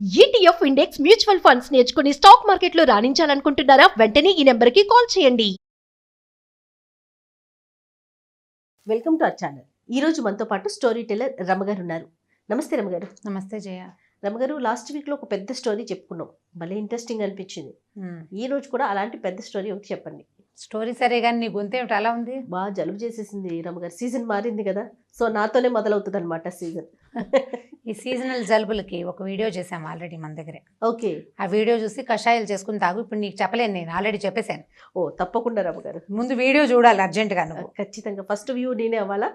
ETF index mutual funds నేర్చుకుని stock మార్కెట్లో రాణించాలనుకుంటున్నారా? వెంటనే ఈ నెంబర్కి కాల్ చేయండి. Welcome to our channel. ఈ రోజు మనతో పాటు స్టోరీ టెల్లర్ రమగారు ఉన్నారు. నమస్తే రమగారు. నమస్తే జయ. రమగారు, లాస్ట్ వీక్లో ఒక పెద్ద స్టోరీ చెప్పుకున్నాం, భలే ఇంట్రెస్టింగ్ అనిపించింది. ఈ రోజు కూడా అలాంటి పెద్ద స్టోరీ ఒకటి చెప్పండి. స్టోరీ సరే కానీ నీ గొంతు ఏమిటి అలా ఉంది? బాగా జలుబు చేసేసింది రమగారు, సీజన్ మారింది కదా, సో నాతోనే మొదలవుతుంది అనమాట సీజన్. ఈ సీజనల్ జలుబులకి ఒక వీడియో చేసాము ఆల్రెడీ మన దగ్గరే. ఓకే, ఆ వీడియో చూసి కషాయాలు చేసుకుని తాగు. ఇప్పుడు నీకు చెప్పలేను, నేను ఆల్రెడీ చెప్పేశాను. ఓ తప్పకుండా రమగారు, ముందు వీడియో చూడాలి అర్జెంటుగా నువ్వు. ఖచ్చితంగా ఫస్ట్ వ్యూ నేనే అవ్వాలా?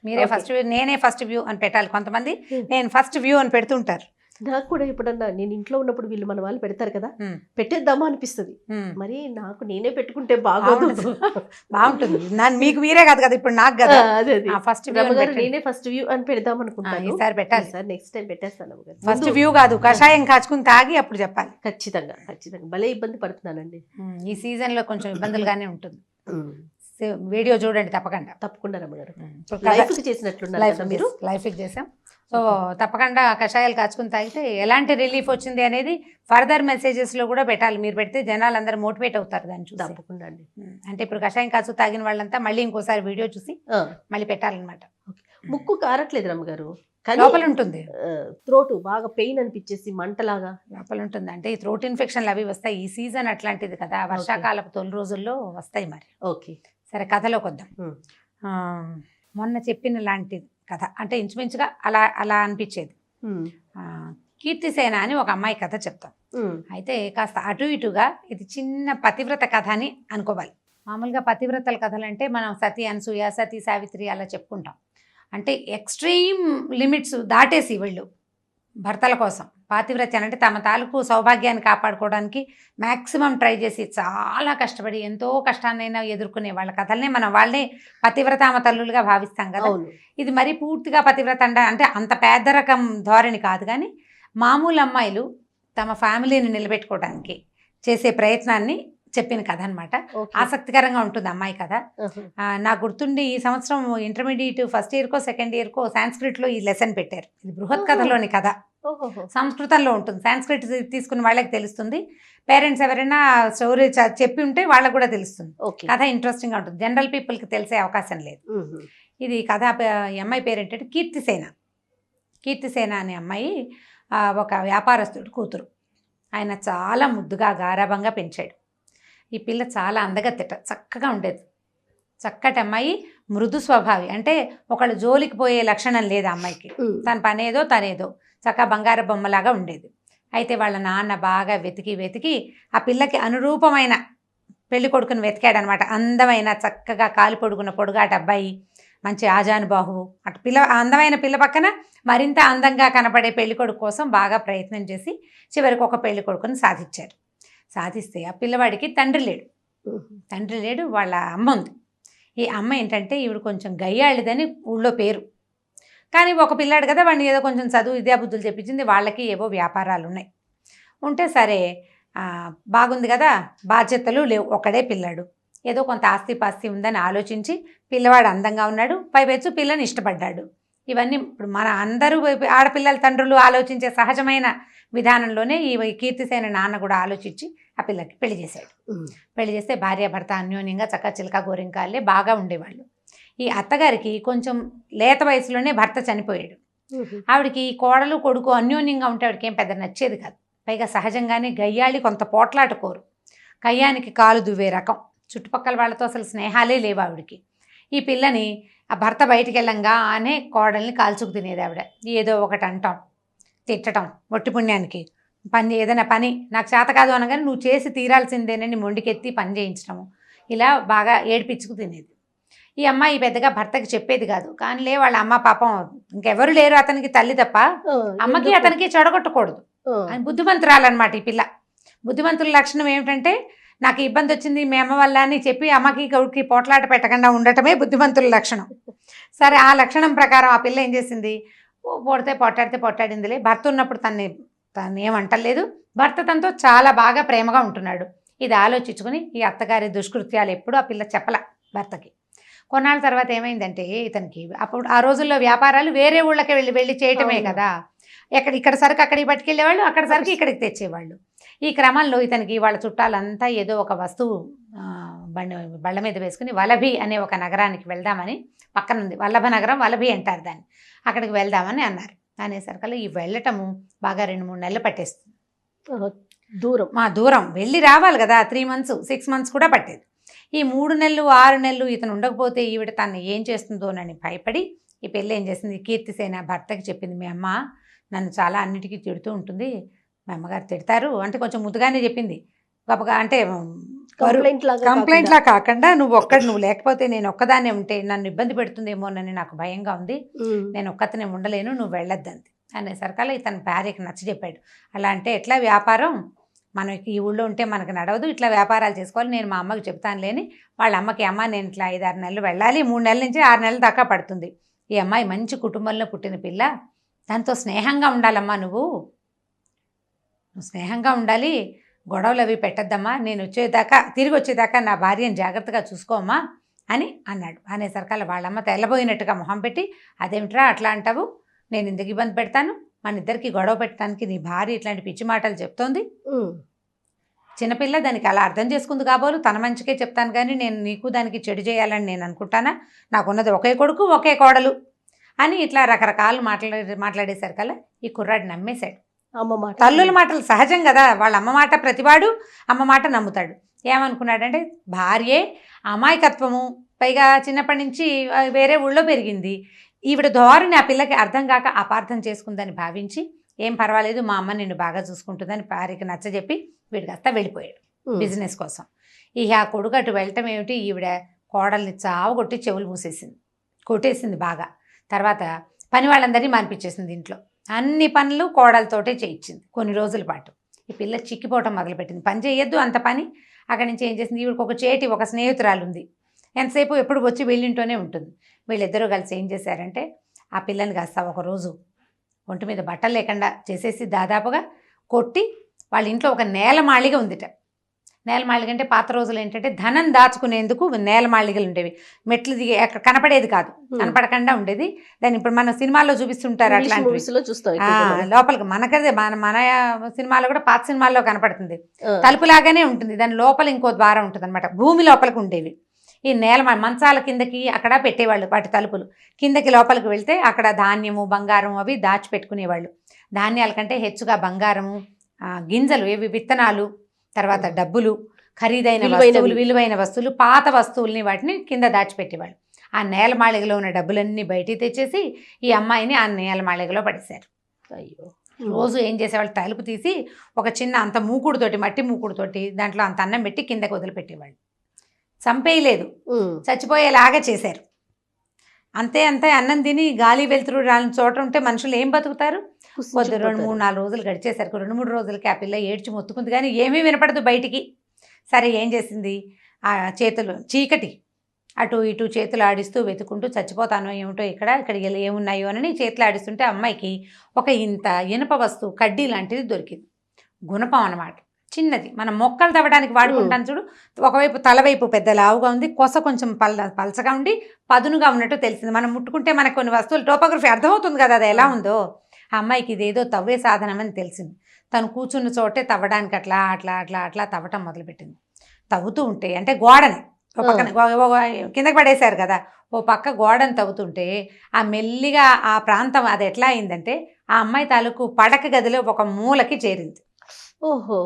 మీరే ఫస్ట్ వ్యూ, నేనే ఫస్ట్ వ్యూ అని పెట్టాలి. కొంతమంది నేను ఫస్ట్ వ్యూ అని పెడుతుంటారు. నాకు కూడా ఎప్పుడన్నా నేను ఇంట్లో ఉన్నప్పుడు వీళ్ళు మన వాళ్ళు పెడతారు కదా, పెట్టేద్దామా అనిపిస్తుంది. మరి నాకు నేనే పెట్టుకుంటే బాగుంటుంది. బాగుంటుంది మీకు మీరే కాదు కదా, ఇప్పుడు నాకు కదా. ఫస్ట్ నేనే ఫస్ట్ వ్యూ అని పెడదాం అనుకుంటాను. ఈసారి పెట్టాలి సార్, నెక్స్ట్ టైం పెట్టేస్తాను. ఫస్ట్ వ్యూ కాదు, కషాయం కాచుకుని తాగి అప్పుడు చెప్పాలి. ఖచ్చితంగా ఖచ్చితంగా, భలే ఇబ్బంది పడుతున్నానండి ఈ సీజన్ లో. కొంచెం ఇబ్బందులుగానే ఉంటుంది. వీడియో చూడండి తప్పకుండా రమ్మగారు. లైఫ్ చేసినట్లున్నారు మీరు. లైఫ్ చేసాం. సో తప్పకుండా కషాయాలు కాచుకుని తాగితే ఎలాంటి రిలీఫ్ వచ్చింది అనేది ఫర్దర్ మెసేజెస్ లో కూడా పెట్టాలి. మీరు పెడితే జనాలు అందరూ మోటివేట్ అవుతారు దాన్ని చూసి. తప్పకుండా అండి. అంటే ఇప్పుడు కషాయం కాచు తాగిన వాళ్ళంతా మళ్ళీ ఇంకోసారి వీడియో చూసి మళ్ళీ పెట్టాలన్నమాట. ముక్కు కారట్లేదు రమ్మగారు, లోపల ఉంటుంది. థ్రోట్ బాగా పెయిన్ అనిపించేసి మంటలాగా లోపల ఉంటుంది. అంటే ఈ థ్రోట్ ఇన్ఫెక్షన్లు అవి వస్తాయి. ఈ సీజన్ అట్లాంటిది కదా, వర్షాకాలపు తొలి రోజుల్లో వస్తాయి. మరి ఓకే, సరే కథలోకి వద్దాం. మొన్న చెప్పిన లాంటి కథ, అంటే ఇంచుమించుగా అలా అలా అనిపించేది. కీర్తిసేన అని ఒక అమ్మాయి కథ చెప్తాం. అయితే కాస్త అటు ఇటుగా ఇది చిన్న పతివ్రత కథ అని అనుకోవాలి. మామూలుగా పతివ్రతల కథలు అంటే మనం సతీ అనసూయ, సతీ సావిత్రి అలా చెప్పుకుంటాం. అంటే ఎక్స్ట్రీమ్ లిమిట్స్ దాటేసి వీళ్ళు భర్తల కోసం పాతివ్రత్యాన్ని, అంటే తమ తాలూకు సౌభాగ్యాన్ని కాపాడుకోవడానికి మ్యాక్సిమం ట్రై చేసి చాలా కష్టపడి ఎంతో కష్టాన్నైనా ఎదుర్కొనే వాళ్ళ కథల్ని మనం వాళ్ళని పతివ్రతామ తల్లులుగా భావిస్తాం కదా. ఇది మరీ పూర్తిగా పతివ్రత అంటే అంత పేద రకం ధోరణి కాదు, కానీ మామూలు అమ్మాయిలు తమ ఫ్యామిలీని నిలబెట్టుకోవడానికి చేసే ప్రయత్నాన్ని చెప్పిన కథ అనమాట. ఆసక్తికరంగా ఉంటుంది అమ్మాయి కథ. నాకు గుర్తుండి ఈ సంవత్సరం ఇంటర్మీడియట్ ఫస్ట్ ఇయర్కో సెకండ్ ఇయర్కో సాంస్క్రిట్లో ఈ లెసన్ పెట్టారు. ఇది బృహత్ కథలోని కథ, సంస్కృతంలో ఉంటుంది. సాంస్క్రిట్ తీసుకున్న వాళ్ళకి తెలుస్తుంది. పేరెంట్స్ ఎవరైనా స్టోరీ చెప్పి ఉంటే వాళ్ళకు కూడా తెలుస్తుంది. కథ ఇంట్రెస్టింగ్గా ఉంటుంది. జనరల్ పీపుల్కి తెలిసే అవకాశం లేదు. ఇది కథ. అమ్మాయి పేరు ఏంటంటే కీర్తిసేన. కీర్తిసేన అనే అమ్మాయి ఒక వ్యాపారస్తుడు కూతురు. ఆయన చాలా ముద్దుగా గారాభంగా పెంచాడు. ఈ పిల్ల చాలా అందగత్తెట, చక్కగా ఉండేది. చక్కటి అమ్మాయి, మృదు స్వభావి. అంటే ఒకళ్ళు జోలికి పోయే లక్షణం లేదు ఆ అమ్మాయికి. తన పనేదో తనేదో చక్కగా బంగారు బొమ్మలాగా ఉండేది. అయితే వాళ్ళ నాన్న బాగా వెతికి ఆ పిల్లకి అనురూపమైన పెళ్లి కొడుకుని వెతికాడనమాట. అందమైన చక్కగా కాలు పొడుగున్న పొడుగాటి అబ్బాయి, మంచి ఆజానుబాహువు. అటు అందమైన పిల్ల పక్కన మరింత అందంగా కనపడే పెళ్లి కొడుకు కోసం బాగా ప్రయత్నం చేసి చివరికి ఒక పెళ్లి కొడుకుని సాధిస్తే ఆ పిల్లవాడికి తండ్రి లేడు, వాళ్ళ అమ్మ ఉంది. ఈ అమ్మ ఏంటంటే ఈవిడ కొంచెం గయ్యాళ్ళిదని ఊళ్ళో పేరు. కానీ ఒక పిల్లాడు కదా, వాడిని ఏదో కొంచెం చదువు విద్యాబుద్ధులు చెప్పించింది. వాళ్ళకి ఏవో వ్యాపారాలు ఉన్నాయి. ఉంటే సరే బాగుంది కదా, బాధ్యతలు లేవు, ఒకడే పిల్లాడు, ఏదో కొంత ఆస్తిపాస్తి ఉందని ఆలోచించి పిల్లవాడు అందంగా ఉన్నాడు, పైపెచ్చు పిల్లని ఇష్టపడ్డాడు. ఇవన్నీ ఇప్పుడు మన అందరూ ఆడపిల్లల తండ్రులు ఆలోచించే సహజమైన విధానంలోనే ఈ కీర్తిసేన నాన్న కూడా ఆలోచించి ఆ పిల్లకి పెళ్లి చేశాడు. పెళ్లి చేస్తే భార్యాభర్త అన్యోన్యంగా చక్క చిలక గోరింకాలే బాగా ఉండేవాళ్ళు. ఈ అత్తగారికి కొంచెం లేత వయసులోనే భర్త చనిపోయాడు. ఆవిడకి కోడలు కొడుకు అన్యోన్యంగా ఉంటే ఆవిడకి ఏం పెద్ద నచ్చేది కాదు. పైగా సహజంగానే గయ్యాళి, కొంత పోట్లాట కోరు, కయ్యానికి కాలు దువ్వే రకం. చుట్టుపక్కల వాళ్ళతో అసలు స్నేహాలే లేవు ఆవిడకి. ఈ పిల్లని ఆ భర్త బయటికి వెళ్ళంగానే కోడల్ని కాల్చుకు తినేది ఆవిడ. ఏదో ఒకటి అంటాం, తిట్టడం, ఒట్టి పుణ్యానికి ఏదైనా పని నాకు చేత కాదు అనగానే నువ్వు చేసి తీరాల్సిందేనని మొండికెత్తి పని చేయించడము, ఇలా బాగా ఏడిపించుకు తినేది. ఈ అమ్మాయి పెద్దగా భర్తకి చెప్పేది కాదు. కానీ వాళ్ళ అమ్మ పాపం ఇంకెవరు లేరు అతనికి, తల్లి తప్ప, అమ్మకి అతనికి చెడగొట్టకూడదు అని బుద్ధిమంతురాలన్నమాట ఈ పిల్ల. బుద్ధిమంతుల లక్షణం ఏమిటంటే నాకు ఇబ్బంది వచ్చింది మీ అమ్మ వల్ల అని చెప్పి అమ్మకి గౌడికి పోట్లాట పెట్టకుండా ఉండటమే బుద్ధిమంతుల లక్షణం. సరే, ఆ లక్షణం ప్రకారం ఆ పిల్ల ఏం చేసింది, పోట్లాడితే పోట్లాడిందిలే. భర్త ఉన్నప్పుడు తను ఏమంటలేదు, భర్త తనతో చాలా బాగా ప్రేమగా ఉంటున్నాడు. ఇది ఆలోచించుకుని ఈ అత్తగారి దుష్కృత్యాలు ఎప్పుడు ఆ పిల్ల చెప్పల భర్తకి. కొన్నాళ్ళ తర్వాత ఏమైందంటే ఇతనికి అప్పుడు ఆ రోజుల్లో వ్యాపారాలు వేరే ఊళ్ళకి వెళ్ళి చేయటమే కదా. ఇక్కడ సరుకు అక్కడికి పట్టుకెళ్ళేవాళ్ళు, అక్కడ సరుకు ఇక్కడికి తెచ్చేవాళ్ళు. ఈ క్రమంలో ఇతనికి వాళ్ళ చుట్టాలంతా ఏదో ఒక వస్తువు బళ్ళ మీద వేసుకుని వలభి అనే ఒక నగరానికి వెళ్దామని, పక్కన ఉంది వల్లభ నగరం, వలభి అంటారు దాన్ని, అక్కడికి వెళ్దామని అన్నారు. అనేసరికల్లా ఈ వెళ్ళటము బాగా 2-3 నెలలు పట్టేస్తుంది. దూరం వెళ్ళి రావాలి కదా, 3 months 6 months కూడా పట్టేది. ఈ 3 నెలలు 6 నెలలు ఇతను ఉండకపోతే ఈవిడ తను ఏం చేస్తుందోనని భయపడి ఈ పెళ్ళి ఏం చేసింది, కీర్తిసేన భర్తకి చెప్పింది, మీ అమ్మ నన్ను చాలా అన్నిటికీ తిడుతూ ఉంటుంది, మా అమ్మగారు తిడతారు అంటే కొంచెం ముద్దుగానే చెప్పింది, గొప్పగా అంటే కంప్లైంట్లా కాకుండా నువ్వు లేకపోతే నేను ఒక్కదాన్నే ఉంటే నన్ను ఇబ్బంది పెడుతుందేమోనని నాకు భయంగా ఉంది, నేను ఒక్కతనే ఉండలేను, నువ్వు వెళ్ళొద్దంది. అనేసరికల్లా ఇతను భార్యకి నచ్చజెప్పాడు. అలా అంటే ఎట్లా వ్యాపారం, మనకి ఈ ఊళ్ళో ఉంటే మనకు నడవదు, ఇట్లా వ్యాపారాలు చేసుకోవాలి, నేను మా అమ్మకి చెప్తాను లేని వాళ్ళ అమ్మకి, అమ్మ నేను ఇట్లా 5-6 నెలలు వెళ్ళాలి, 3 నెలల నుంచి 6 నెలల దాకా పడుతుంది, ఈ అమ్మాయి మంచి కుటుంబంలో పుట్టిన పిల్ల, దాంతో స్నేహంగా ఉండాలమ్మా, నువ్వు స్నేహంగా ఉండాలి, గొడవలు అవి పెట్టద్దమ్మా, నేను తిరిగి వచ్చేదాకా నా భార్యను జాగ్రత్తగా చూసుకోమ్మా అని అన్నాడు. అనేసరికల్లా వాళ్ళమ్మ తెల్లబోయినట్టుగా మొహం పెట్టి, అదేమిట్రా అట్లా అంటావు, నేను ఇందుకు ఇబ్బంది పెడతాను, మన ఇద్దరికి గొడవ పెట్టడానికి నీ భార్య ఇట్లాంటి పిచ్చి మాటలు చెప్తోంది, చిన్నపిల్ల దానికి అలా అర్థం చేసుకుంది కాబోలు, తన మంచికే చెప్తాను కానీ నేను నీకు దానికి చెడు చేయాలని నేను అనుకుంటానా, నాకున్నది ఒకే కొడుకు ఒకే కోడలు అని ఇట్లా రకరకాలు మాట్లాడేసరికల్లా ఈ కుర్రాడు నమ్మేశాడు. తల్లుల మాటలు సహజం కదా, వాళ్ళ అమ్మ మాట ప్రతివాడు అమ్మ మాట నమ్ముతాడు. ఏమనుకున్నాడంటే భార్యే అమాయకత్వము, పైగా చిన్నప్పటి నుంచి వేరే ఊళ్ళో పెరిగింది, ఈవిడ ధోరణి ఆ పిల్లకి అర్థం కాక అపార్థం చేసుకుందని భావించి, ఏం పర్వాలేదు మా అమ్మ నిన్ను బాగా చూసుకుంటుందని భార్యకి నచ్చజెప్పి వీడికాస్తా వెళ్ళిపోయాడు బిజినెస్ కోసం. ఇక ఆ కొడుకు అటు వెళ్ళటం ఏమిటి, ఈవిడ కోడల్ని చావగొట్టి చెవులు మూసేసింది, కొట్టేసింది బాగా. తర్వాత పని వాళ్ళందరినీ మానిపించేసింది, ఇంట్లో అన్ని పనులు కోడలతోటే చేయించింది కొన్ని రోజుల పాటు. ఈ పిల్ల చిక్కిపోవటం మొదలుపెట్టింది, పని చేయొద్దు అంత పని. అక్కడి నుంచి ఏం చేసింది, ఈవిడికి ఒక స్నేహితురాలు ఉంది, ఎంతసేపు ఎప్పుడు వచ్చి వీళ్ళింటూనే ఉంటుంది. వీళ్ళిద్దరూ కలిసి ఏం చేశారంటే ఆ పిల్లని కాస్త ఒకరోజు ఒంటి మీద బట్టలు లేకుండా చేసేసి దాదాపుగా కొట్టి, వాళ్ళ ఇంట్లో ఒక నేలమాళిగ ఉందిట. నేలమాళిగ అంటే పాత రోజులు ఏంటంటే ధనం దాచుకునేందుకు నేలమాళిగలు ఉండేవి, మెట్లు దిగి అక్కడ కనపడేది కాదు, కనపడకుండా ఉండేది. దాన్ని ఇప్పుడు మన సినిమాల్లో చూపిస్తుంటారు, అట్లాంటివి లోపలికి మనకదే మన సినిమాలో కూడా పాత సినిమాల్లో కనపడుతుంది, తలుపులాగానే ఉంటుంది, దాని లోపల ఇంకో ద్వారం ఉంటుంది అనమాట, భూమి లోపలికి ఉండేవి. ఈ మంచాల కిందకి అక్కడ పెట్టేవాళ్ళు, వాటి తలుపులు కిందకి లోపలికి వెళ్తే అక్కడ ధాన్యము బంగారం అవి దాచిపెట్టుకునేవాళ్ళు. ధాన్యాల కంటే హెచ్చుగా బంగారము, గింజలు ఏవి విత్తనాలు, తర్వాత డబ్బులు, ఖరీదైన వస్తువులు, విలువైన వస్తువులు, పాత వస్తువుల్ని వాటిని కింద దాచిపెట్టేవాళ్ళు. ఆ నేలమాళిగలో ఉన్న డబ్బులన్నీ బయటికి తెచ్చేసి ఈ అమ్మాయిని ఆ నేలమాళిగలో పడేశారు. అయ్యో, రోజు ఏం చేసేవాళ్ళు, తలుపు తీసి ఒక చిన్న అంత మూకుడుతోటి, మట్టి మూకుడుతోటి దాంట్లో అంత అన్నం పెట్టి కిందకి వదిలిపెట్టేవాళ్ళు. చంపేయలేదు, చచ్చిపోయేలాగా చేశారు. అంతే అన్నం తిని గాలి వెలుతురు రాని చోట ఉంటే మనుషులు ఏం బతుకుతారు? 2-3-4 రోజులు గడిచేసరికి 2-3 రోజులకి ఆ పిల్ల ఏడ్చి మొత్తుకుంది, కానీ ఏమీ వినపడదు బయటికి. సరే ఏం చేసింది, ఆ చేతులు చీకటి అటు ఇటు చేతులు ఆడిస్తూ వెతుకుంటూ, చచ్చిపోతానో ఏమిటో ఇక్కడ ఏమున్నాయో అని చేతులు ఆడిస్తుంటే అమ్మాయికి ఒక ఇంత ఇనుప వస్తువు కడ్డీ లాంటిది దొరికింది. గుణపం అన్నమాట, చిన్నది, మనం మొక్కలు తవ్వడానికి వాడుకుంటాం చూడు, ఒకవైపు తలవైపు పెద్ద లావుగా ఉంది, కొస కొంచెం పలచగా ఉండి పదునుగా ఉన్నట్టు తెలిసింది. మనం ముట్టుకుంటే మనకు కొన్ని వస్తువులు టోపోగ్రఫీ అర్థమవుతుంది కదా అది ఎలా ఉందో. ఆ అమ్మాయికి ఇదేదో తవ్వే సాధనం అని తెలిసింది. తను కూర్చున్న చోటే తవ్వడానికి అట్లా అట్లా అట్లా అట్లా తవ్వటం మొదలుపెట్టింది. తవ్వుతూ ఉంటే అంటే గోడని ఓ పక్కన కిందకి పడేశారు కదా, ఓ పక్క గోడని తవ్వుతుంటే ఆ మెల్లిగా ఆ ప్రాంతం అది ఎట్లా అయిందంటే ఆ అమ్మాయి తాలూకు పడక గదిలో ఒక మూలకి చేరింది. ఓహో,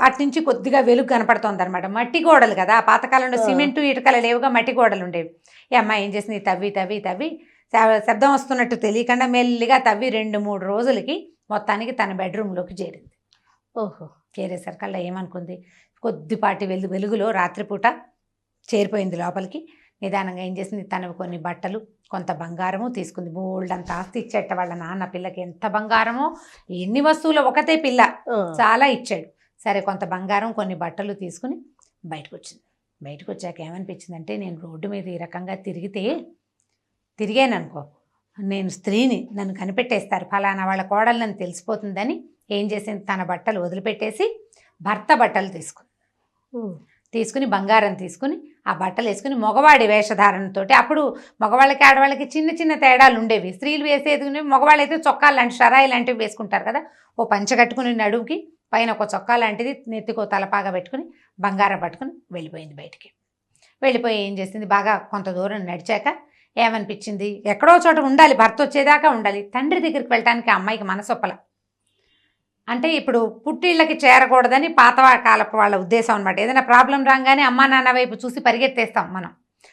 అటు నుంచి కొద్దిగా వెలుగు కనపడుతోంది అనమాట. మట్టి గోడలు కదా, పాతకాలంలో సిమెంటు ఇటుకలు లేవుగా, మట్టి గోడలు ఉండేవి. ఈ అమ్మాయి ఏం చేసింది, తవ్వి శబ్దం వస్తున్నట్టు తెలియకుండా మెల్లిగా తవ్వి 2-3 రోజులకి మొత్తానికి తన బెడ్రూమ్లోకి చేరింది. ఓహో, చేరేసరికల్లా ఏమనుకుంది, కొద్దిపాటి వెలుగులో రాత్రిపూట చేరిపోయింది లోపలికి. నిదానంగా ఏం చేసింది, తనవి కొన్ని బట్టలు కొంత బంగారము తీసుకుంది. బోల్డ్ అంత ఆస్తి ఇచ్చేట వాళ్ళ నాన్న పిల్లకి, ఎంత బంగారమో, ఎన్ని వస్తువులు, ఒకతే పిల్ల చాలా ఇచ్చాడు. సరే కొంత బంగారం కొన్ని బట్టలు తీసుకుని బయటకు వచ్చింది. బయటకు వచ్చాక ఏమనిపించిందంటే, నేను రోడ్డు మీద ఈ రకంగా తిరిగాను అనుకో, నేను స్త్రీని, నన్ను కనిపెట్టేస్తారు, ఫలానా వాళ్ళ కోడలు నన్ను తెలిసిపోతుందని ఏం చేసింది, తన బట్టలు వదిలిపెట్టేసి భర్త బట్టలు తీసుకుని బంగారం తీసుకుని ఆ బట్టలు వేసుకుని మగవాడి వేషధారణతో, అప్పుడు మగవాళ్ళకి ఆడవాళ్ళకి చిన్న చిన్న తేడాలు ఉండేవి. స్త్రీలు వేసేది మగవాళ్ళు అయితే చొక్కాలు లాంటి షరాయి లాంటివి వేసుకుంటారు కదా, ఓ పంచ కట్టుకుని నడుముకి పైన ఒక చొక్కా లాంటిది, నెత్తికో తలపాగా పెట్టుకుని బంగారం పట్టుకుని వెళ్ళిపోయింది బయటికి. వెళ్ళిపోయి ఏం చేసింది, బాగా కొంత దూరం నడిచాక ఏమనిపించింది, ఎక్కడో చోట ఉండాలి, భర్త వచ్చేదాకా ఉండాలి. తండ్రి దగ్గరికి వెళ్ళటానికి ఆ అమ్మాయికి మనసొప్పల. అంటే ఇప్పుడు పుట్టిళ్ళకి చేరకూడదని పాత కాలపు వాళ్ళ ఉద్దేశం అనమాట. ఏదైనా ప్రాబ్లం రాగానే అమ్మా నాన్న వైపు చూసి పరిగెత్తేస్తాం మనం.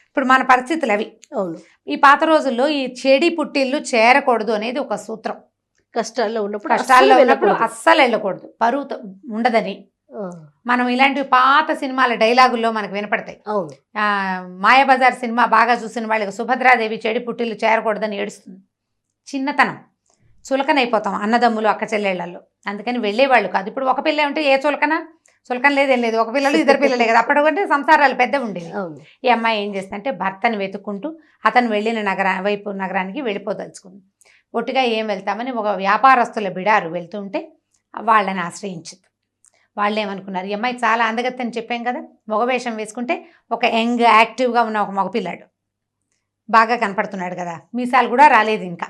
ఇప్పుడు మన పరిస్థితులు అవి. అవును. ఈ పాత రోజుల్లో ఈ చెడి పుట్టిళ్ళు చేరకూడదు అనేది ఒక సూత్రం. కష్టాల్లో ఉన్నప్పుడు అస్సలు వెళ్ళకూడదు, పరువు ఉండదని. మనం ఇలాంటి పాత సినిమాల డైలాగుల్లో మనకు వినపడతాయి. మాయాబజార్ సినిమా బాగా చూసిన వాళ్ళకి సుభద్రాదేవి చెడి పుట్టిళ్ళు చేరకూడదని ఏడుస్తుంది. చిన్నతనం, చులకనైపోతాం అన్నదమ్ములు అక్క చెల్లెళ్లలో. అందుకని వెళ్ళేవాళ్ళు కాదు. ఇప్పుడు ఒక పిల్ల ఉంటే ఏ చులకన లేదేం లేదు, ఒక పిల్లలు ఇద్దరు పిల్లలే కదా. అప్పటికంటే సంసారాలు పెద్ద ఉండేవి. ఈ అమ్మాయి ఏం చేస్తుందంటే భర్తను వెతుక్కుంటూ అతను వెళ్ళిన నగరానికి వెళ్ళిపోదలుచుకుంది. ఒట్టిగా ఏం వెళ్తామని ఒక వ్యాపారస్తుల బిడారు వెళ్తుంటే వాళ్ళని ఆశ్రయించింది. వాళ్ళు ఏమనుకున్నారు, ఈ అమ్మాయి చాలా అందగత్తని చెప్పాం కదా, మగవేషం వేసుకుంటే ఒక యంగ్ యాక్టివ్గా ఉన్న ఒక మగపిల్లాడు బాగా కనపడుతున్నాడు కదా, మీసాలు కూడా రాలేదు, ఇంకా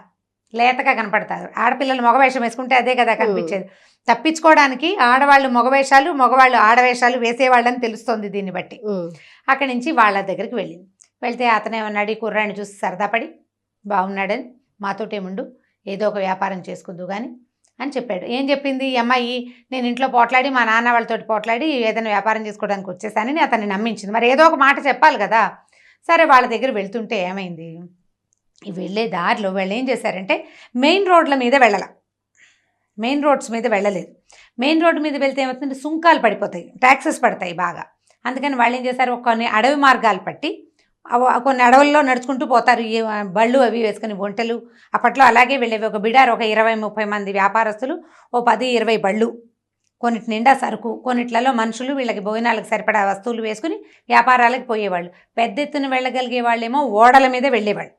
లేతగా కనపడతారు. ఆడపిల్లలు మగవేషం వేసుకుంటే అదే కదా కనిపించేది. తప్పించుకోవడానికి ఆడవాళ్ళు మగవేషాలు, మగవాళ్ళు ఆడవేషాలు వేసేవాళ్ళని తెలుస్తోంది దీన్ని బట్టి. అక్కడి నుంచి వాళ్ళ దగ్గరికి వెళ్ళింది. వెళ్తే అతనేమన్నాడు, ఈ కుర్రాడిని చూసి సరదాపడి బాగున్నాడని, మాతోటేముండు, ఏదో ఒక వ్యాపారం చేసుకుందు కానీ అని చెప్పాడు. ఏం చెప్పింది ఈ అమ్మాయి, నేను ఇంట్లో పోట్లాడి మా నాన్న వాళ్ళతో పోట్లాడి ఏదైనా వ్యాపారం చేసుకోవడానికి వచ్చేసానని అతన్ని నమ్మించింది. మరి ఏదో ఒక మాట చెప్పాలి కదా. సరే వాళ్ళ దగ్గర వెళ్తుంటే ఏమైంది, వెళ్ళే దారిలో వాళ్ళు ఏం చేశారంటే మెయిన్ రోడ్ల మీద మెయిన్ రోడ్స్ మీద వెళ్ళలేదు. మెయిన్ రోడ్డు మీద వెళ్తే ఏమవుతుందంటే సుంకాలు పడిపోతాయి, ట్యాక్సెస్ పడతాయి బాగా. అందుకని వాళ్ళు ఏం చేశారు, కొన్ని అడవి మార్గాలు పట్టి కొన్ని అడవుల్లో నడుచుకుంటూ పోతారు. ఈ బళ్ళు అవి వేసుకుని ఒంటెలు అప్పట్లో అలాగే వెళ్ళేవి. ఒక బిడారు ఒక 20-30 మంది వ్యాపారస్తులు, ఓ 10-20 బళ్ళు, కొన్నిటి నిండా సరుకు, కొన్నిట్లలో మనుషులు, వీళ్ళకి భోజనాలకు సరిపడా వస్తువులు వేసుకుని వ్యాపారాలకు పోయేవాళ్ళు. పెద్ద ఎత్తున వెళ్ళగలిగే వాళ్ళేమో ఓడల మీద వెళ్ళేవాళ్ళు.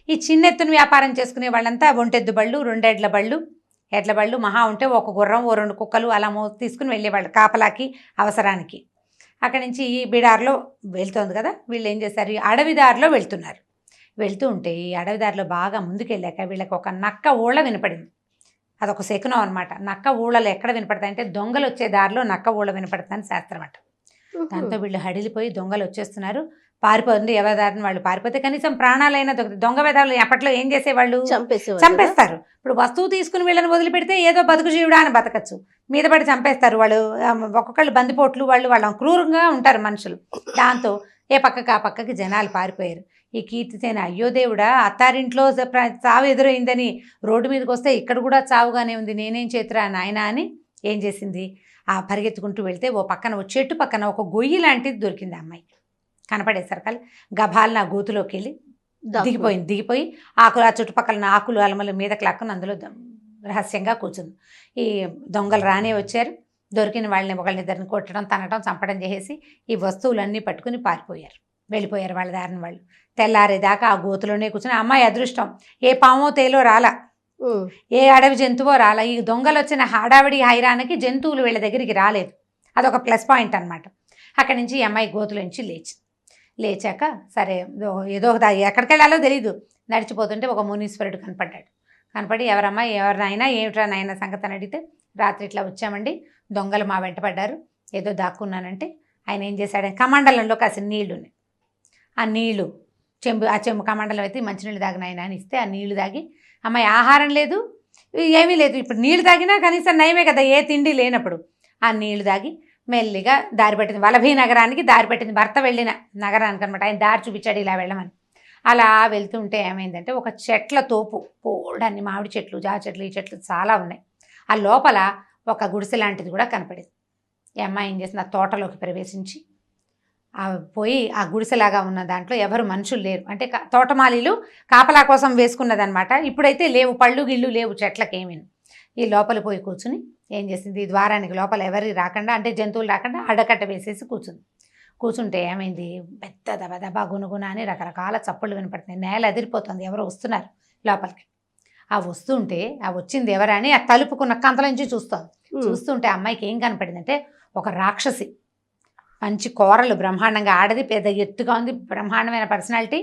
ఈ చిన్న ఎత్తున వ్యాపారం చేసుకునే వాళ్ళంతా ఒంటెద్దు బళ్ళు, 2 ఎడ్ల బళ్ళు, ఎడ్ల బళ్ళు మహా ఉంటే ఒక గుర్రం, ఓ 2 కుక్కలు అలా తీసుకుని వెళ్ళేవాళ్ళు కాపలాకి, అవసరానికి. అక్కడి నుంచి ఈ బిడార్లో వెళ్తోంది కదా, వీళ్ళు ఏం చేశారు, ఈ అడవిదారిలో వెళ్తున్నారు. వెళ్తూ ఉంటే ఈ అడవిదారిలో బాగా ముందుకెళ్ళాక వీళ్ళకి ఒక నక్క ఊళ్ళ వినపడింది. అదొక శకునం అనమాట. నక్క ఊళ్ళలు ఎక్కడ వినపడతాయంటే దొంగలు వచ్చే దారిలో నక్క ఊళ్ళ వినపడతాయని శాస్త్రం అంట. దాంతో వీళ్ళు హడిలిపోయి దొంగలు వచ్చేస్తున్నారు, పారిపోతుంది, ఎవరి దారిని వాళ్ళు పారిపోతే కనీసం ప్రాణాలైనా దొంగ వెధవలు అప్పట్లో ఏం చేసేవాళ్ళు, చంపేస్తారు. ఇప్పుడు వస్తువు తీసుకుని వీళ్ళని వదిలిపెడితే ఏదో బతుకు జీవుడా అని బతకచ్చు, మీద పడి చంపేస్తారు వాళ్ళు. ఒక్కొక్కళ్ళు బందిపోట్లు, వాళ్ళ క్రూరంగా ఉంటారు మనుషులు. దాంతో ఏ పక్కకి ఆ పక్కకి జనాలు పారిపోయారు. ఈ కీర్తిసేన అయ్యో దేవుడా, అత్తారింట్లో చావు ఎదురైందని రోడ్డు మీదకి వస్తే ఇక్కడ కూడా చావుగానే ఉంది, నేనేం చేతురా నాయనా అని ఏం చేసింది, ఆ పరిగెత్తుకుంటూ వెళ్తే ఓ చెట్టు పక్కన ఒక గొయ్యి లాంటిది దొరికింది. అమ్మాయి కనపడేసరికల్ గభాలను ఆ గోతులోకి వెళ్ళి దిగిపోయి ఆ చుట్టుపక్కల ఆకులు అలమల మీదకి లాక్కుని అందులో రహస్యంగా కూర్చుంది. ఈ దొంగలు రానే వచ్చారు, దొరికిన వాళ్ళని ఒకళ్ళనిద్దరిని కొట్టడం, తనటం, చంపడం చేసేసి ఈ వస్తువులన్నీ పట్టుకుని వెళ్ళిపోయారు వాళ్ళ దారిని వాళ్ళు. తెల్లారేదాకా ఆ గోతులోనే కూర్చుని అమ్మాయి అదృష్టం ఏ పామో తేలో రాలా, ఏ అడవి జంతువో రాలా. ఈ దొంగలు వచ్చిన హడావిడి హైరానికి జంతువులు వీళ్ళ దగ్గరికి రాలేదు, అదొక ప్లస్ పాయింట్ అనమాట. అక్కడి నుంచి ఈ అమ్మాయి గోతులోంచి లేచాక సరే ఏదో ఎక్కడికి వెళ్ళాలో తెలీదు, నడిచిపోతుంటే ఒక మునీశ్వరుడు కనపడి ఎవరమ్మాయి, ఎవరినైనా ఏమిట్రా నాయన సంగతి అని అడిగితే, రాత్రి ఇట్లా వచ్చామండి, దొంగలు మా వెంట పడ్డారు, ఏదో దాక్కున్నానంటే ఆయన ఏం చేశాడు, కమండలంలో కాసిన నీళ్లుని, ఆ నీళ్లు చెంబు కమండలం అయితే మంచినీళ్ళు తాగిన ఆయన అని ఇస్తే ఆ నీళ్లు తాగి, అమ్మాయి ఆహారం లేదు ఏమీ లేదు, ఇప్పుడు నీళ్లు తాగినా కనీసం నయమే కదా ఏ తిండి లేనప్పుడు, ఆ నీళ్లు తాగి మెల్లిగా దారి పట్టింది. వలభీ నగరానికి దారి పట్టింది, భర్త వెళ్ళిన నగరానికి అనమాట. ఆయన దారి చూపించాడు ఇలా వెళ్ళమని. అలా వెళ్తుంటే ఏమైందంటే ఒక చెట్ల తోపు, పోల్డన్ని మామిడి చెట్లు, జామ చెట్లు, ఈ చెట్లు చాలా ఉన్నాయి. ఆ లోపల ఒక గుడిసె లాంటిది కూడా కనపడింది. ఈ అమ్మాయి ఏం చేసింది, ఆ తోటలోకి ప్రవేశించి పోయి ఆ గుడిసెలాగా ఉన్న దాంట్లో ఎవరు మనుషులు లేరు, అంటే తోటమాలీలు కాపలా కోసం వేసుకున్నదనమాట. ఇప్పుడైతే లేవు, పళ్ళు గిళ్ళు లేవు చెట్లకేమీ. ఈ లోపల పోయి కూర్చుని ఏం చేసింది, ద్వారానికి లోపల ఎవరి రాకుండా, అంటే జంతువులు రాకుండా అడ్డకట్ట వేసేసి కూర్చుంటే ఏమైంది, పెద్ద దబదబా గునుగున అని రకరకాల చప్పుళ్ళు వినపడుతున్నాయి, నేల అదిరిపోతుంది, ఎవరో వస్తున్నారు లోపలికి. ఆ వస్తుంటే ఆ వచ్చింది ఎవరని ఆ తలుపుకున్న కంతల నుంచి చూస్తుంటే అమ్మాయికి ఏం కనపడిందంటే ఒక రాక్షసి మంచి కూరలు బ్రహ్మాండంగా, ఆడది పెద్ద ఎత్తుగా ఉంది, బ్రహ్మాండమైన పర్సనాలిటీ.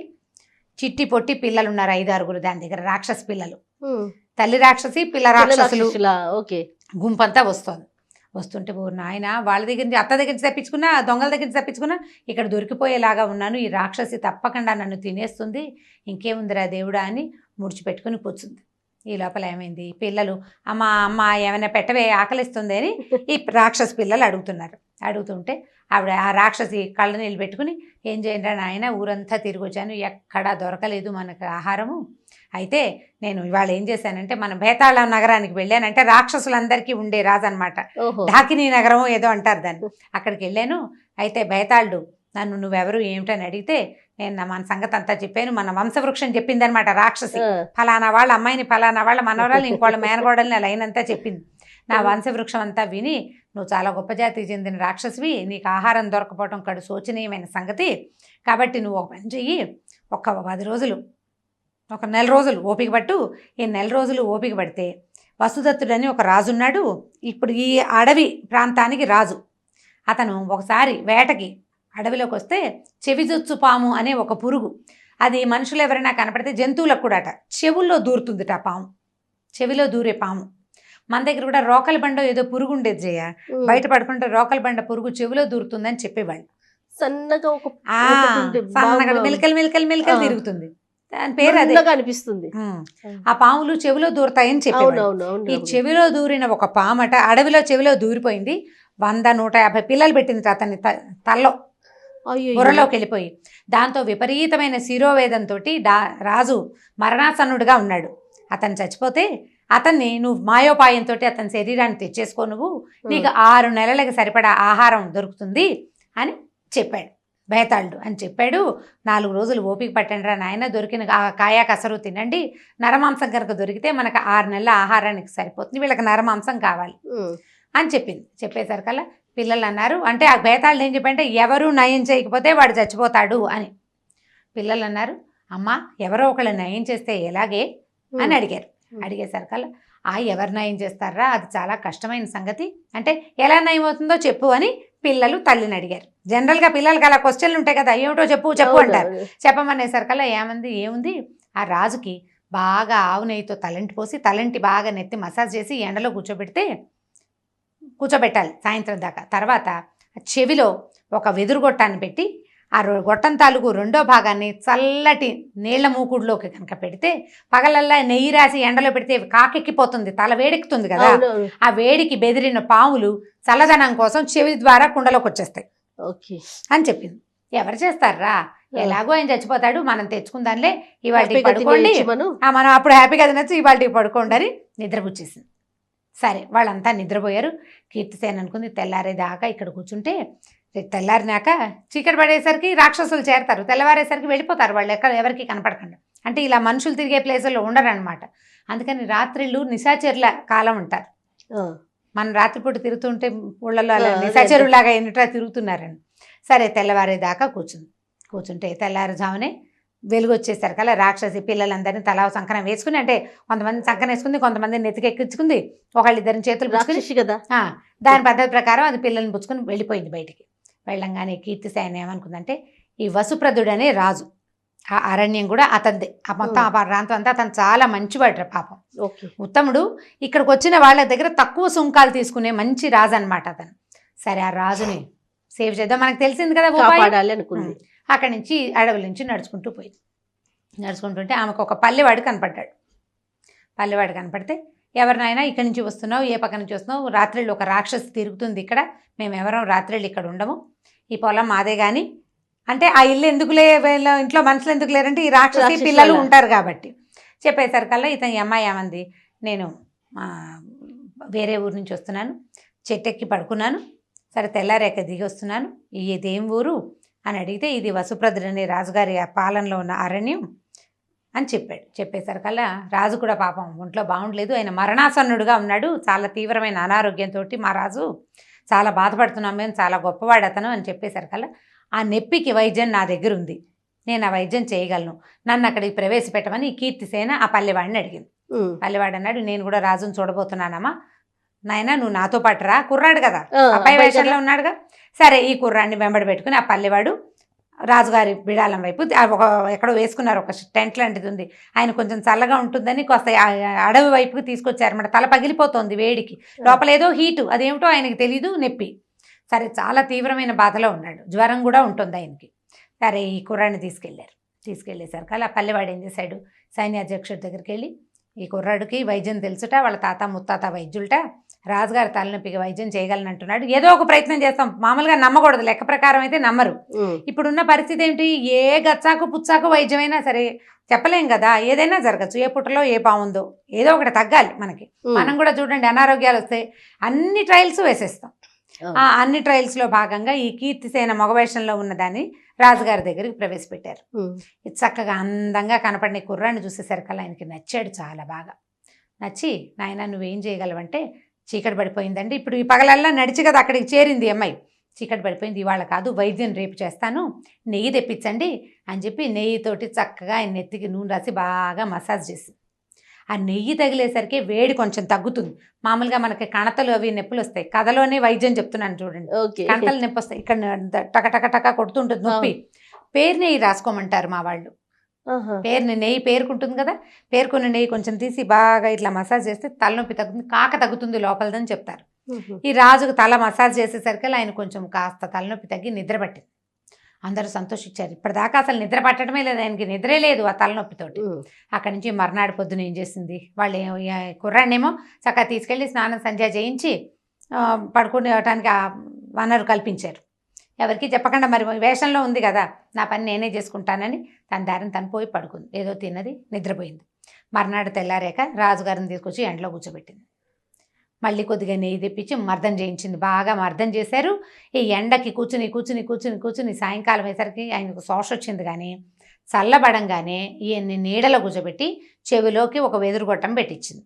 చిట్టి పొట్టి పిల్లలు ఉన్నారు 5-6 దాని దగ్గర, రాక్షస పిల్లలు. తల్లి రాక్షసి, పిల్ల రాక్షసులు, ఓకే, గుంపంతా వస్తుంటే ఓ నాయన, వాళ్ళ దగ్గర నుంచి, అత్త దగ్గర నుంచి తప్పించుకున్నా, దొంగల దగ్గర నుంచి తప్పించుకున్నా, ఇక్కడ దొరికిపోయేలాగా ఉన్నాను, ఈ రాక్షసి తప్పకుండా నన్ను తినేస్తుంది, ఇంకేముందిరా దేవుడా అని ముడిచిపెట్టుకుని కూర్చుంది. ఈ లోపల ఏమైంది, పిల్లలు అమ్మ అమ్మ ఏమైనా పెట్టవే, ఆకలిస్తుంది అని ఈ రాక్షస పిల్లలు అడుగుతుంటే ఆవిడ, ఆ రాక్షసి కళ్ళ నీళ్ళు పెట్టుకుని, ఏం చేయండి నాయన, ఊరంతా తిరిగి వచ్చాను, ఎక్కడా దొరకలేదు మనకు ఆహారము. అయితే నేను ఇవాళ ఏం చేశానంటే, మన బేతాళ నగరానికి వెళ్ళానంటే, రాక్షసులందరికీ ఉండే రాజు అనమాట, ఢాకినీ నగరం ఏదో అంటారు దాన్ని. అక్కడికి వెళ్ళాను. అయితే బేతాళుడు నన్ను నువ్వెవరు ఏమిటని అడిగితే, నేను మన సంగతి అంతా చెప్పాను. మన వంశవృక్షం చెప్పిందనమాట రాక్షసి. ఫలానా వాళ్ళ అమ్మాయిని, ఫలానా వాళ్ళ మనవరాలు, ఇంకోళ్ళ మేనగోడల్ని లైన్ అంతా చెప్పింది. నా వంశవృక్షం అంతా విని, నువ్వు చాలా గొప్ప జాతికి చెందిన రాక్షసివి, నీకు ఆహారం దొరకపోవడం కడు శోచనీయమైన సంగతి, కాబట్టి నువ్వు ఒక పని చెయ్యి, ఒక 10 రోజులు, ఒక 1 నెల రోజులు ఓపిక పట్టు. ఈ 1 నెల రోజులు ఓపిక పడితే, వసుదత్తుడని ఒక రాజున్నాడు, ఇప్పుడు ఈ అడవి ప్రాంతానికి రాజు. అతను ఒకసారి వేటకి అడవిలోకి వస్తే, చెవిజొచ్చు పాము అనే ఒక పురుగు, అది మనుషులు ఎవరైనా కనపడితే, జంతువులకు కూడా చెవుల్లో దూరుతుందిట ఆ పాము, చెవిలో దూరే పాము. మన దగ్గర కూడా రోకల బండ ఏదో పురుగు ఉండేది జయ, బయట పడుకుంటే రోకల బండ పురుగు చెవిలో దూరుతుందని చెప్పేవాళ్ళు. సన్నగా మిలకలు తిరుగుతుంది, దాని పేరు అదే అనిపిస్తుంది. ఆ పాములు చెవిలో దూరతాయని చెప్పేవాళ్ళు. ఈ చెవిలో దూరిన ఒక పామట అడవిలో చెవిలో దూరిపోయింది. 100-150 పిల్లలు పెట్టింది అతన్ని తల్లో, బుర్రలోకి వెళ్ళిపోయి. దాంతో విపరీతమైన శిరోవేదంతో రాజు మరణాసన్నుడిగా ఉన్నాడు. అతను చచ్చిపోతే, అతన్ని నువ్వు మాయోపాయంతో అతని శరీరాన్ని తెచ్చేసుకో, నువ్వు నీకు 6 నెలలకు సరిపడా ఆహారం దొరుకుతుంది అని చెప్పాడు బేతాళుడు. అని చెప్పాడు. 4 రోజులు ఓపిక పట్టండిరా నాయన, దొరికిన కాయా కసరు తినండి, నరమాంసం కనుక దొరికితే మనకు 6 నెలల ఆహారానికి సరిపోతుంది, వీళ్ళకి నరమాంసం కావాలి అని చెప్పింది. చెప్పేసరికల్లా పిల్లలు అన్నారు, అంటే ఆ బేతాళుడు ఏం చెప్పంటే, ఎవరు నయం చేయకపోతే వాడు చచ్చిపోతాడు అని. పిల్లలు అన్నారు, అమ్మ ఎవరో ఒకళ్ళు నయం చేస్తే ఎలాగే అని అడిగారు. అడిగేసరికల్లా, ఎవరు నయం చేస్తారా, అది చాలా కష్టమైన సంగతి, అంటే ఎలా నయం అవుతుందో చెప్పు అని పిల్లలు తల్లిని అడిగారు. జనరల్గా పిల్లలకి అలా క్వశ్చన్లు ఉంటాయి కదా, ఏమిటో చెప్పు అంటారు. చెప్పమనేసరికల్లా ఏముంది, ఆ రాజుకి బాగా ఆవు నెయ్యితో తలంటి పోసి, తలంటి బాగా నెత్తి మసాజ్ చేసి ఎండలో కూర్చోబెట్టాలి సాయంత్రం దాకా. తర్వాత చెవిలో ఒక వెదురుగొట్టాన్ని పెట్టి, ఆ గొట్టం తాలూకు 2వ భాగాన్ని చల్లటి నీళ్ల మూకుడులోకి కనుక పెడితే, పగలల్లా నెయ్యి రాసి ఎండలో పెడితే కాకెక్కిపోతుంది, తల వేడెక్కుతుంది కదా, ఆ వేడికి బెదిరిన పాములు చల్లదనం కోసం చెవి ద్వారా కుండలోకి వచ్చేస్తాయి అని చెప్పింది. ఎవరు చేస్తారా, ఎలాగో ఆయన చచ్చిపోతాడు, మనం తెచ్చుకుందాంలే, ఇవాళ పడుకోండి, మనం అప్పుడు హ్యాపీగా తినచ్చు, ఇవాళ పడుకోండి అని నిద్రపుచ్చేసింది. సరే వాళ్ళంతా నిద్రపోయారు. కీర్తిసేన అనుకుంది, తెల్లారేదాకా ఇక్కడ కూర్చుంటే, తెల్లారినాక చీకటి పడేసరికి రాక్షసులు చేరతారు, తెల్లవారేసరికి వెళ్ళిపోతారు వాళ్ళు, ఎవరికి కనపడకుండా. అంటే ఇలా మనుషులు తిరిగే ప్లేసుల్లో ఉండరనమాట. అందుకని రాత్రిళ్ళు నిశాచరుల కాలం ఉంటారు. మనం రాత్రిపూట తిరుగుతుంటే ఊళ్ళలో అలా నిశాచరులాగా ఎన్నిటా తిరుగుతున్నారని. సరే తెల్లవారేదాకా కూర్చుంటే తెల్లారుజామునే వెలుగు వచ్చేసరికల్లా రాక్షసి పిల్లలందరినీ తలా సంకనం వేసుకుని, అంటే కొంతమంది సంకనం వేసుకుంది, కొంతమంది నెత్తికెక్కించుకుంది, ఒకళ్ళిద్దరిని చేతులు పుచ్చుకుని కదా, దాని పద్ధతి ప్రకారం అది పిల్లల్ని పుచ్చుకుని వెళ్ళిపోయింది బయటికి. వెళ్ళంగానే కీర్తిసేన ఏమనుకుందంటే, ఈ వసుప్రదుడు అనే రాజు, ఆ అరణ్యం కూడా అతనిదే, ఆ మొత్తం ఆ ప్రాంతం అంతా అతను చాలా మంచివాడు పాపం, ఉత్తముడు. ఇక్కడికి వచ్చిన వాళ్ళ దగ్గర తక్కువ సుంకాలు తీసుకునే మంచి రాజు అనమాట అతను. సరే ఆ రాజుని సేవ్ చేద్దాం, మనకు తెలిసింది కదా ఉపాయం అనుకుంది. అక్కడి నుంచి అడవుల నుంచి నడుచుకుంటుంటే ఆమెకు ఒక పల్లెవాడు కనపడ్డాడు. పల్లెవాడు కనపడితే, ఎవరినైనా ఇక్కడి నుంచి వస్తున్నావు, ఏ పక్క నుంచి వస్తున్నావు, రాత్రిళ్ళు ఒక రాక్షసి తిరుగుతుంది ఇక్కడ, మేము ఎవరం రాత్రిళ్ళు ఇక్కడ ఉండము, ఈ పొలం మాదే కానీ, అంటే ఆ ఇల్లు ఎందుకులే, వీళ్ళ ఇంట్లో మనుషులు ఎందుకు లేరంటే, ఈ రాక్షసి పిల్లలు ఉంటారు కాబట్టి. చెప్పేసరికల్లా ఇతని అమ్మాయి ఏమంది, నేను వేరే ఊరు నుంచి వస్తున్నాను, చెట్టెక్కి పడుకున్నాను, సరే తెల్లారేక దిగి వస్తున్నాను, ఇదేం ఊరు అని అడిగితే, ఇది వసుప్రదుడు అనే రాజుగారి పాలనలో ఉన్న అరణ్యం అని చెప్పాడు. చెప్పేసరికల్లా రాజు కూడా పాపం ఒంట్లో బాగుండలేదు, ఆయన మరణాసన్నుడుగా ఉన్నాడు, చాలా తీవ్రమైన అనారోగ్యంతో మా రాజు చాలా బాధపడుతున్నాం, మేము చాలా గొప్పవాడు అతను అని చెప్పేసరికల్లా, ఆ నొప్పికి వైద్యం నా దగ్గర ఉంది, నేను ఆ వైద్యం చేయగలను, నన్ను అక్కడికి ప్రవేశపెట్టమని కీర్తిసేన ఆ పల్లెవాడిని అడిగింది. పల్లెవాడు అన్నాడు, నేను కూడా రాజును చూడబోతున్నానమ్మా, నాయనా నువ్వు నాతో పాటు రా, కుర్రాడు కదా, ఆ, అబ్బాయి అబ్బాయి వేషంలో కదా. ఉన్నాడుగా. సరే ఈ కుర్రాడిని వెంబడి పెట్టుకుని ఆ పల్లెవాడు రాజుగారి బిడాలం వైపు ఒక ఎక్కడో వేసుకున్నారు, ఒక టెంట్ లాంటిది ఉంది. ఆయన కొంచెం చల్లగా ఉంటుందని కాస్త అడవి వైపుకి తీసుకొచ్చారన్నమాట. తల పగిలిపోతుంది వేడికి, లోపల ఏదో హీటు, అదేమిటో ఆయనకి తెలీదు, నొప్పి. సరే చాలా తీవ్రమైన బాధలో ఉన్నాడు, జ్వరం కూడా ఉంటుంది ఆయనకి. సరే ఈ కుర్రాడిని తీసుకెళ్ళేసరికి అలా పల్లెవాడు ఏం చేశాడు, సైన్యాధ్యక్షుడి దగ్గరికి వెళ్ళి ఈ కుర్రాడికి వైద్యం తెలుసుట, వాళ్ళ తాత ముత్తాత వైద్యులట, రాజుగారి తలనొప్పికి వైద్యం చేయగలనంటున్నాడు, ఏదో ఒక ప్రయత్నం చేస్తాం. మామూలుగా నమ్మకూడదు, లెక్క ప్రకారం అయితే నమ్మరు. ఇప్పుడున్న పరిస్థితి ఏమిటి, ఏ గచ్చాకు పుచ్చాకు వైద్యమైనా సరే చెప్పలేం కదా, ఏదైనా జరగచ్చు, ఏ పుట్టలో ఏ పాముందో ఏదో ఒకటి తగ్గాలి మనకి. మనం కూడా చూడండి, అనారోగ్యాలు వస్తే అన్ని ట్రయల్స్ వేసేస్తాం. ఆ అన్ని ట్రయల్స్లో భాగంగా ఈ కీర్తిసేన మగవేషంలో ఉన్నదాన్ని రాజుగారి దగ్గరికి ప్రవేశపెట్టారు. ఇది చక్కగా అందంగా కనపడిన కుర్రాన్ని చూసేసరికల్లా ఆయనకి నచ్చాడు, చాలా బాగా నచ్చి, నాయన నువ్వేం చేయగలవంటే, చీకటి పడిపోయిందండి, ఇప్పుడు ఈ పగలల్లా నడిచి కదా అక్కడికి చేరింది అమ్మాయి, చీకటి పడిపోయింది, ఇవాళ కాదు, వైద్యం రేపు చేస్తాను, నెయ్యి తెప్పించండి అని చెప్పి నెయ్యితోటి చక్కగా ఆయన నెత్తికి నూనె రాసి బాగా మసాజ్ చేసి, ఆ నెయ్యి తగిలేసరికి వేడి కొంచెం తగ్గుతుంది. మామూలుగా మనకి కణతలు అవి నొప్పులు వస్తాయి, కథలోనే వైద్యం చెప్తున్నాను చూడండి, కణతలు నొప్పి వస్తాయి, ఇక్కడ టక టక టక కొడుతుంటుంది నొప్పి, పేరు నెయ్యి రాసుకోమంటారు మా వాళ్ళు. నెయ్యి పేరుకుంటుంది కదా, పేరుకున్న నెయ్యి కొంచెం తీసి బాగా ఇట్లా మసాజ్ చేస్తే తలనొప్పి తగ్గుతుంది, కాక తగ్గుతుంది లోపలదని చెప్తారు. ఈ రాజుకు తల మసాజ్ చేసేసరికి ఆయన కొంచెం కాస్త తలనొప్పి తగ్గి నిద్ర పట్టింది. అందరూ సంతోషించారు. ఇప్పటిదాకా అసలు నిద్ర పట్టడమే లేదు ఆయనకి, నిద్రే లేదు ఆ తలనొప్పితోటి. అక్కడి నుంచి మర్నాడు పొద్దున ఏం చేసింది, వాళ్ళు కుర్రాన్నేమో చక్కగా తీసుకెళ్ళి స్నానం సంధ్య చేయించి పడుకునేటానికి వనరు కల్పించారు. ఎవరికి చెప్పకుండా, మరి వేషంలో ఉంది కదా, నా పని నేనే చేసుకుంటానని తన దారిని తను పోయి పడుకుంది, ఏదో తిన్నది, నిద్రపోయింది. మర్నాడు తెల్లారాక రాజుగారిని తీసుకొచ్చి ఎండలో కూర్చోబెట్టింది. మళ్ళీ కొద్దిగా నెయ్యి తెప్పించి మర్దన చేయించింది, బాగా మర్దన చేశారు. ఈ ఎండకి కూర్చుని కూర్చుని కూర్చుని కూర్చుని సాయంకాలం అయ్యేసరికి ఆయనకు శోష వచ్చింది. కానీ చల్లబడంగానే ఈయన్ని నీడలో కూర్చోబెట్టి చెవిలోకి ఒక వెదురు గొట్టం పెట్టించింది.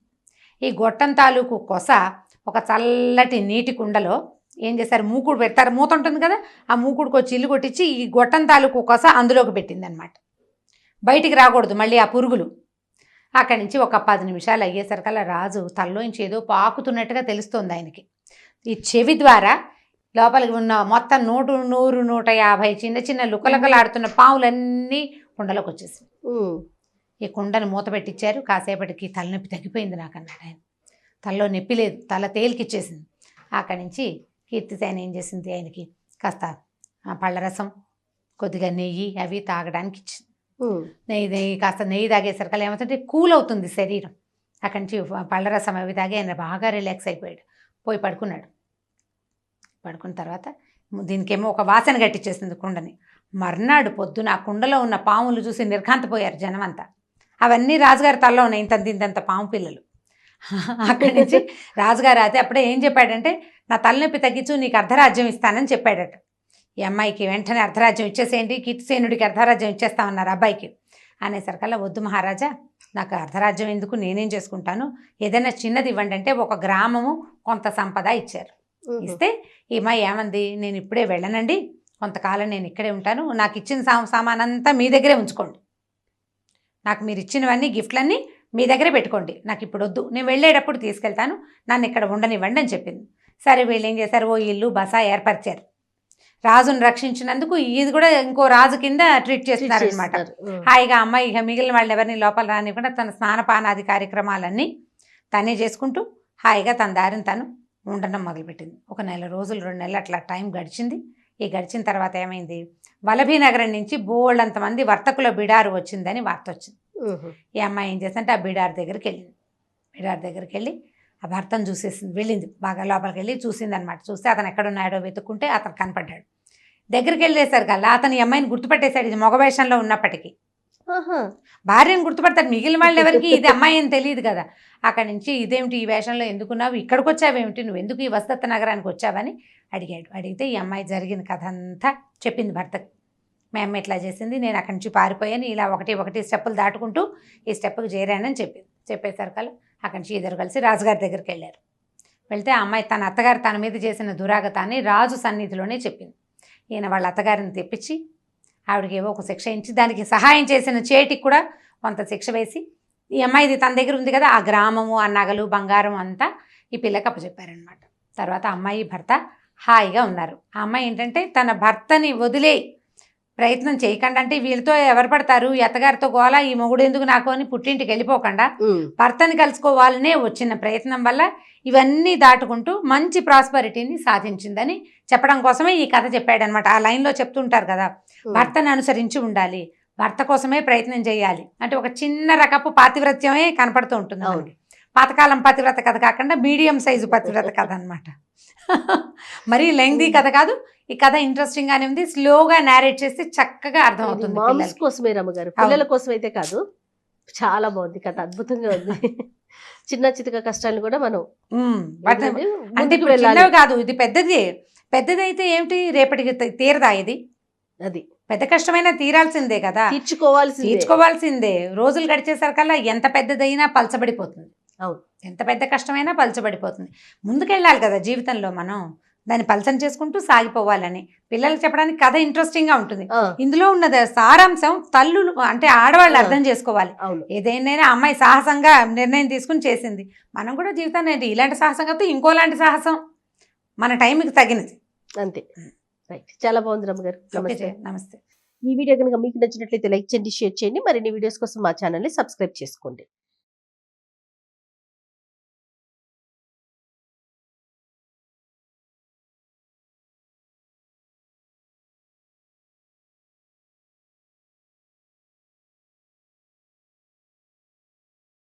ఈ గొట్టం తాలూకు కొస ఒక చల్లటి నీటి కుండలో ఏం చేశారు, మూకుడు పెడతారు, మూత ఉంటుంది కదా, ఆ మూకుడుకు వచ్చి ఇల్లు కొట్టించి ఈ గొట్టం తాలూకు కొస అందులోకి పెట్టింది అనమాట. బయటికి రాకూడదు మళ్ళీ ఆ పురుగులు. అక్కడి నుంచి ఒక 10 నిమిషాలు అయ్యేసరికల్లా రాజు తల్లోంచి ఏదో పాకుతున్నట్టుగా తెలుస్తోంది ఆయనకి. ఈ చెవి ద్వారా లోపలికి ఉన్న మొత్తం 100, 150 చిన్న చిన్న లుకలకలాడుతున్న పాములన్నీ కుండలోకి వచ్చేసాయి. ఈ కుండను మూత పెట్టించారు. కాసేపటికి తలనొప్పి తగ్గిపోయింది నాకు అన్నాడు ఆయన. తలలో నొప్పి లేదు, తల తేలికిచ్చేసింది. అక్కడి నుంచి కీర్తిసేన ఏం చేసింది, ఆయనకి కాస్త పళ్ళరసం, కొద్దిగా నెయ్యి అవి తాగడానికి ఇచ్చింది. నెయ్యి కాస్త నెయ్యి తాగేసరికల్లా ఏమవుతుంటే కూల్ అవుతుంది శరీరం. అక్కడి నుంచి పళ్ళరసం అవి తాగి ఆయన బాగా రిలాక్స్ అయిపోయాడు, పోయి పడుకున్నాడు. పడుకున్న తర్వాత దీనికేమో ఒక వాసన గట్టిచ్చేసింది కుండని. మర్నాడు పొద్దున ఆ కుండలో ఉన్న పాములు చూసి నిర్ఘాంతపోయారు జనం అంతా. అవన్నీ రాజుగారి తలలో ఉన్నాయి, ఇంతంత పాము పిల్లలు. అక్కడి నుంచి రాజుగారు అయితే అప్పుడే ఏం చెప్పాడంటే, నా తలనొప్పి తగ్గించు, నీకు అర్ధరాజ్యం ఇస్తానని చెప్పాడట. ఈ అమ్మాయికి వెంటనే అర్ధరాజ్యం ఇచ్చేసేయండి, కీర్తిసేనుడికి అర్ధరాజ్యం ఇచ్చేస్తామన్నారు అబ్బాయికి. అనేసరికల్లా వద్దు మహారాజా, నాకు అర్ధరాజ్యం ఎందుకు, నేనేం చేసుకుంటాను, ఏదైనా చిన్నది ఇవ్వండి అంటే ఒక గ్రామము కొంత సంపద ఇచ్చారు. ఇస్తే ఈ అమ్మాయి ఏమంది, నేను ఇప్పుడే వెళ్ళనండి, కొంతకాలం నేను ఇక్కడే ఉంటాను, నాకు ఇచ్చిన సామానంతా మీ దగ్గరే ఉంచుకోండి, నాకు మీరు ఇచ్చినవన్నీ గిఫ్ట్లన్నీ మీ దగ్గరే పెట్టుకోండి, నాకు ఇప్పుడు వద్దు, నేను వెళ్ళేటప్పుడు తీసుకెళ్తాను, నన్ను ఇక్కడ ఉండనివ్వండి అని చెప్పింది. సరే వీళ్ళు ఏం చేశారు, ఓ ఇల్లు బస ఏర్పరిచారు. రాజును రక్షించినందుకు ఇది కూడా ఇంకో రాజు కింద ట్రీట్ చేస్తున్నారు అనమాట. హాయిగా అమ్మాయి ఇక మిగిలిన వాళ్ళు ఎవరిని లోపల రానివ్వకుండా తన స్నానపానాది కార్యక్రమాలన్నీ తనే చేసుకుంటూ హాయిగా తన దారిని తను ఉండడం మొదలుపెట్టింది. ఒక 1 నెల రోజులు 2 నెలలు అట్లా టైం గడిచింది. ఈ గడిచిన తర్వాత ఏమైంది, వలభీనగరం నుంచి బోళ్ళంతమంది వర్తకుల బిడారు వచ్చిందని వార్త వచ్చింది. ఈ అమ్మాయి ఏం చేసిందంటే ఆ బిడార్ దగ్గరికి వెళ్ళింది. బిడార్ దగ్గరికి వెళ్ళి ఆ భర్తను చూసేసింది, వెళ్ళింది బాగా లోపలికి వెళ్ళి చూసింది అనమాట. చూస్తే అతను ఎక్కడున్నాడో వెతుక్కుంటే అతను కనపడ్డాడు. దగ్గరికి వెళ్ళేసరికి అలా అతను ఈ అమ్మాయిని గుర్తుపట్టేశాడు, ఇది మగవేషంలో ఉన్నప్పటికీ. భార్యను గుర్తుపడతాడు, మిగిలిన వాళ్ళు ఎవరికి ఇది అమ్మాయి అని తెలియదు కదా. అక్కడి నుంచి ఇదేమిటి ఈ వేషంలో ఎందుకున్నావు, ఇక్కడికి వచ్చావేమిటి, నువ్వు ఎందుకు ఈ వసదత్త నగరానికి వచ్చావని అడిగాడు. అడిగితే ఈ అమ్మాయి జరిగిన కథ అంతా చెప్పింది భర్తకి. మా అమ్మ ఇట్లా చేసింది, నేను అక్కడి నుంచి పారిపోయాను, ఇలా ఒకటి స్టెప్పులు దాటుకుంటూ ఈ స్టెప్పుకి చేరానని చెప్పింది. చెప్పేసరికల్లా అక్కడి నుంచి ఇద్దరు కలిసి రాజుగారి దగ్గరికి వెళ్ళారు. వెళ్తే ఆ అమ్మాయి తన అత్తగారు తన మీద చేసిన దురాగతాన్ని రాజు సన్నిధిలోనే చెప్పింది. ఈయన వాళ్ళ అత్తగారిని తెప్పించి ఆవిడకి ఏవో ఒక శిక్ష ఇచ్చి, దానికి సహాయం చేసిన చేటికి కూడా కొంత శిక్ష వేసి, ఈ అమ్మాయిది తన దగ్గర ఉంది కదా, ఆ గ్రామము, ఆ నగలు, బంగారం అంతా ఈ పిల్లకి అప్పచెప్పారనమాట. తర్వాత అమ్మాయి భర్త హాయిగా ఉన్నారు. ఆ అమ్మాయి ఏంటంటే తన భర్తని వదిలే ప్రయత్నం చేయకుండా, అంటే వీళ్ళతో ఎవరు పడతారు, ఈ అత్తగారితో గోల, ఈ మొగుడు ఎందుకు నాకు అని పుట్టింటికి వెళ్ళిపోకుండా భర్తని కలుసుకోవాలనే వచ్చిన ప్రయత్నం వల్ల ఇవన్నీ దాటుకుంటూ మంచి ప్రాస్పరిటీని సాధించిందని చెప్పడం కోసమే ఈ కథ చెప్పాడనమాట. ఆ లైన్లో చెప్తుంటారు కదా, భర్తను అనుసరించి ఉండాలి, భర్త కోసమే ప్రయత్నం చేయాలి అంటే ఒక చిన్న రకపు పాతివ్రత్యమే కనపడుతూ ఉంటుంది మనకి. పాతకాలం పతివ్రత కథ కాకుండా మీడియం సైజు పతివ్రత కథ అనమాట. మరీ లెంగ్దీ కథ కాదు. ఈ కథ ఇంట్రెస్టింగ్ గానే ఉంది. స్లోగా నారేట్ చేస్తే చక్కగా అర్థం అవుతుంది. మామ్స్ కోసమే రమ్మగారు, పిల్లల కోసం అయితే కాదు. చాలా బాగుంది కథ, అద్భుతంగా ఉంది. చిన్న చితక కష్టాలను కూడా మనం అంటే ఇప్పుడు చిన్నవి కాదు, ఇది పెద్దది. పెద్దదైతే ఏమిటి, రేపటికి తీరదా ఇది? అది పెద్ద కష్టమైనా తీరాల్సిందే కదా, తీర్చుకోవాల్సిందే. రోజులు గడిచేసరికల్లా ఎంత పెద్దదైనా పలచబడిపోతుంది. అవును, ఎంత పెద్ద కష్టమైనా పలచబడిపోతుంది. ముందుకెళ్ళాలి కదా జీవితంలో, మనం దాన్ని పలచన చేసుకుంటూ సాగిపోవాలని పిల్లలకు చెప్పడానికి కథ ఇంట్రెస్టింగ్ గా ఉంటుంది. ఇందులో ఉన్నది సారాంశం తల్లులు అంటే ఆడవాళ్ళు అర్థం చేసుకోవాలి. ఏదైనా అమ్మాయి సాహసంగా నిర్ణయం తీసుకుని చేసింది. మనం కూడా జీవితాన్ని ఇలాంటి సాహసం కాదు, ఇంకోలాంటి సాహసం మన టైంకి తగినది అంతే. రైట్, చాలా బాగుంది రమ్మగారు. నమస్తే. ఈ వీడియో కనుక మీకు నచ్చినట్లయితే లైక్ చేయండి, షేర్ చేయండి. మరిన్ని వీడియోస్ కోసం మా ఛానల్ని సబ్స్క్రైబ్ చేసుకోండి.